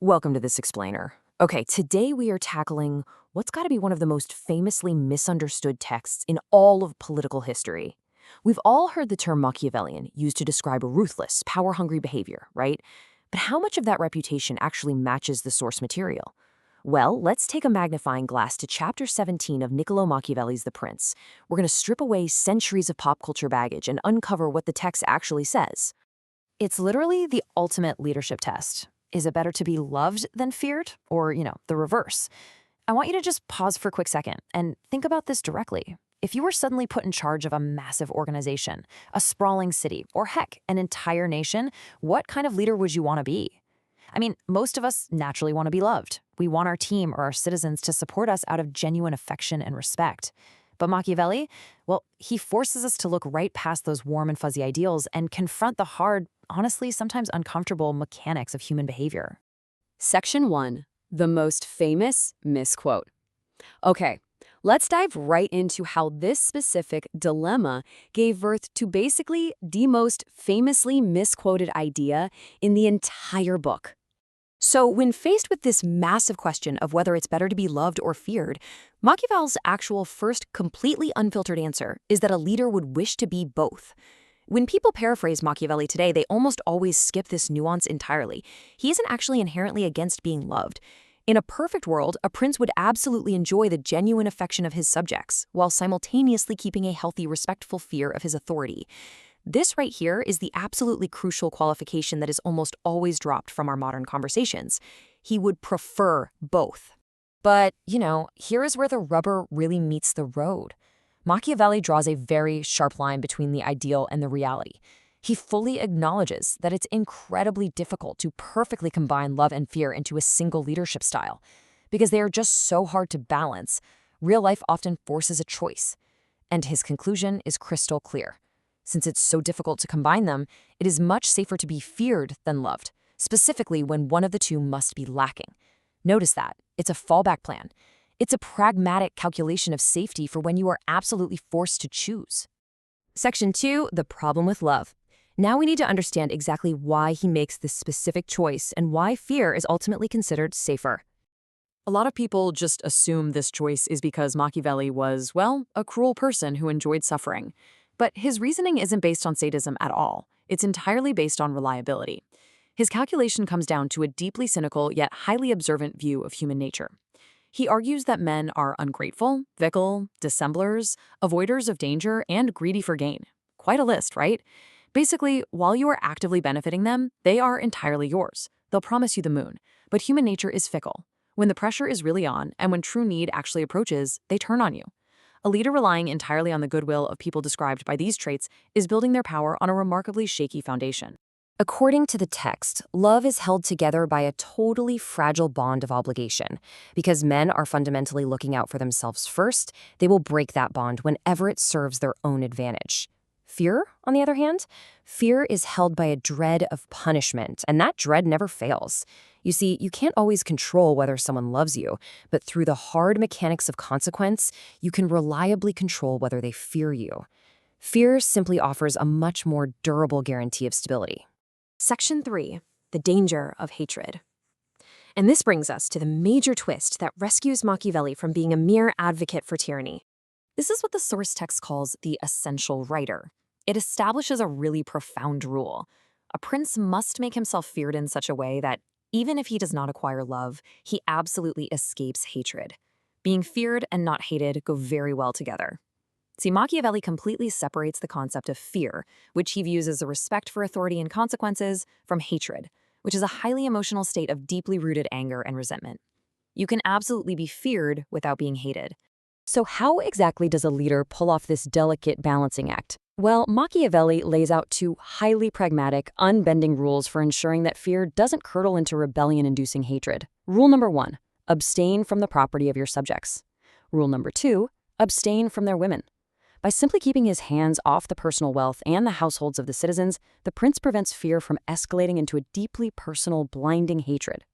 Welcome to this explainer. Okay, today we are tackling what's got to be one of the most famously misunderstood texts in all of political history. We've all heard the term Machiavellian used to describe ruthless, power-hungry behavior, right? But how much of that reputation actually matches the source material? Well, let's take a magnifying glass to chapter 17 of Niccolò Machiavelli's The Prince. We're going to strip away centuries of pop culture baggage and uncover what the text actually says. It's literally the ultimate leadership test. Is it better to be loved than feared? Or, the reverse? I want you to just pause for a quick second and think about this directly. If you were suddenly put in charge of a massive organization, a sprawling city, or heck, an entire nation, what kind of leader would you want to be? I mean, most of us naturally want to be loved. We want our team or our citizens to support us out of genuine affection and respect. But Machiavelli, well, he forces us to look right past those warm and fuzzy ideals and confront the hard, honestly, sometimes uncomfortable mechanics of human behavior. Section 1. The most famous misquote. Okay, let's dive right into how this specific dilemma gave birth to basically the most famously misquoted idea in the entire book. So when faced with this massive question of whether it's better to be loved or feared, Machiavelli's actual first completely unfiltered answer is that a leader would wish to be both. When people paraphrase Machiavelli today, they almost always skip this nuance entirely. He isn't actually inherently against being loved. In a perfect world, a prince would absolutely enjoy the genuine affection of his subjects, while simultaneously keeping a healthy, respectful fear of his authority. This right here is the absolutely crucial qualification that is almost always dropped from our modern conversations. He would prefer both. But, here is where the rubber really meets the road. Machiavelli draws a very sharp line between the ideal and the reality. He fully acknowledges that it's incredibly difficult to perfectly combine love and fear into a single leadership style. Because they are just so hard to balance, real life often forces a choice. And his conclusion is crystal clear. Since it's so difficult to combine them, it is much safer to be feared than loved, specifically when one of the two must be lacking. Notice that. It's a fallback plan. It's a pragmatic calculation of safety for when you are absolutely forced to choose. Section 2, the problem with love. Now we need to understand exactly why he makes this specific choice and why fear is ultimately considered safer. A lot of people just assume this choice is because Machiavelli was, well, a cruel person who enjoyed suffering. But his reasoning isn't based on sadism at all. It's entirely based on reliability. His calculation comes down to a deeply cynical yet highly observant view of human nature. He argues that men are ungrateful, fickle, dissemblers, avoiders of danger, and greedy for gain. Quite a list, right? Basically, while you are actively benefiting them, they are entirely yours. They'll promise you the moon. But human nature is fickle. When the pressure is really on, and when true need actually approaches, they turn on you. A leader relying entirely on the goodwill of people described by these traits is building their power on a remarkably shaky foundation. According to the text, love is held together by a totally fragile bond of obligation. Because men are fundamentally looking out for themselves first, they will break that bond whenever it serves their own advantage. Fear, on the other hand, fear is held by a dread of punishment, and that dread never fails. You see, you can't always control whether someone loves you, but through the hard mechanics of consequence, you can reliably control whether they fear you. Fear simply offers a much more durable guarantee of stability. Section 3. The danger of hatred. And this brings us to the major twist that rescues Machiavelli from being a mere advocate for tyranny. This is what the source text calls the essential writer. It establishes a really profound rule. A prince must make himself feared in such a way that even if he does not acquire love, he absolutely escapes hatred. Being feared and not hated go very well together. See, Machiavelli completely separates the concept of fear, which he views as a respect for authority and consequences, from hatred, which is a highly emotional state of deeply rooted anger and resentment. You can absolutely be feared without being hated. So how exactly does a leader pull off this delicate balancing act? Well, Machiavelli lays out two highly pragmatic, unbending rules for ensuring that fear doesn't curdle into rebellion-inducing hatred. Rule number 1, abstain from the property of your subjects. Rule number 2, abstain from their women. By simply keeping his hands off the personal wealth and the households of the citizens, the prince prevents fear from escalating into a deeply personal, blinding hatred.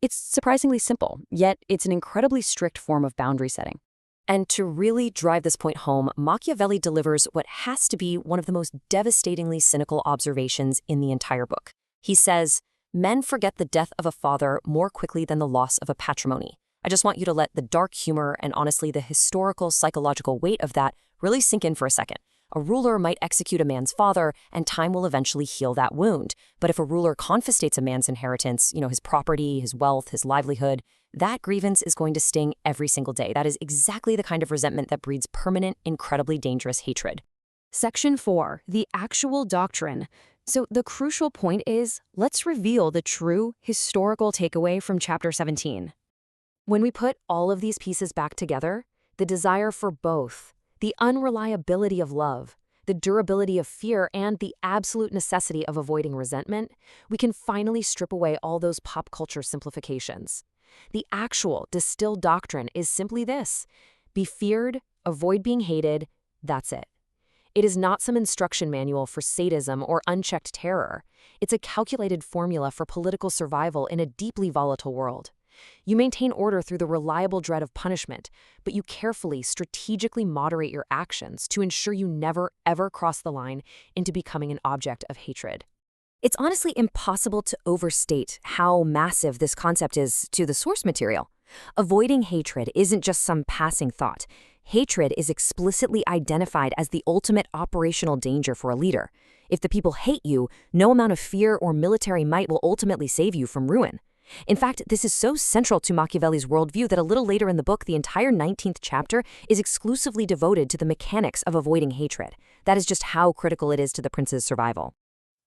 It's surprisingly simple, yet it's an incredibly strict form of boundary setting. And to really drive this point home, Machiavelli delivers what has to be one of the most devastatingly cynical observations in the entire book. He says, Men forget the death of a father more quickly than the loss of a patrimony. I just want you to let the dark humor and honestly the historical psychological weight of that really sink in for a second. A ruler might execute a man's father, and time will eventually heal that wound. But if a ruler confiscates a man's inheritance, his property, his wealth, his livelihood, that grievance is going to sting every single day. That is exactly the kind of resentment that breeds permanent, incredibly dangerous hatred. Section 4, the actual doctrine. So the crucial point is, let's reveal the true historical takeaway from chapter 17. When we put all of these pieces back together, the desire for both, the unreliability of love, the durability of fear, and the absolute necessity of avoiding resentment, we can finally strip away all those pop culture simplifications. The actual distilled doctrine is simply this: be feared, avoid being hated, that's it. It is not some instruction manual for sadism or unchecked terror. It's a calculated formula for political survival in a deeply volatile world. You maintain order through the reliable dread of punishment, but you carefully, strategically moderate your actions to ensure you never, ever cross the line into becoming an object of hatred. It's honestly impossible to overstate how massive this concept is to the source material. Avoiding hatred isn't just some passing thought. Hatred is explicitly identified as the ultimate operational danger for a leader. If the people hate you, no amount of fear or military might will ultimately save you from ruin. In fact, this is so central to Machiavelli's worldview that a little later in the book, the entire 19th chapter is exclusively devoted to the mechanics of avoiding hatred. That is just how critical it is to the prince's survival.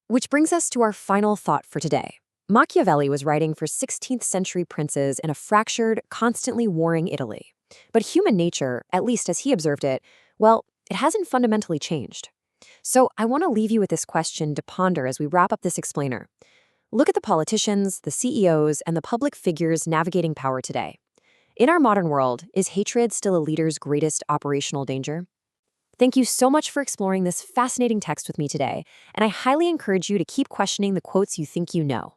Which brings us to our final thought for today. Machiavelli was writing for 16th century princes in a fractured, constantly warring Italy. But human nature, at least as he observed it, well, it hasn't fundamentally changed. So I want to leave you with this question to ponder as we wrap up this explainer. Look at the politicians, the CEOs, and the public figures navigating power today. In our modern world, is hatred still a leader's greatest operational danger? Thank you so much for exploring this fascinating text with me today, and I highly encourage you to keep questioning the quotes you think you know.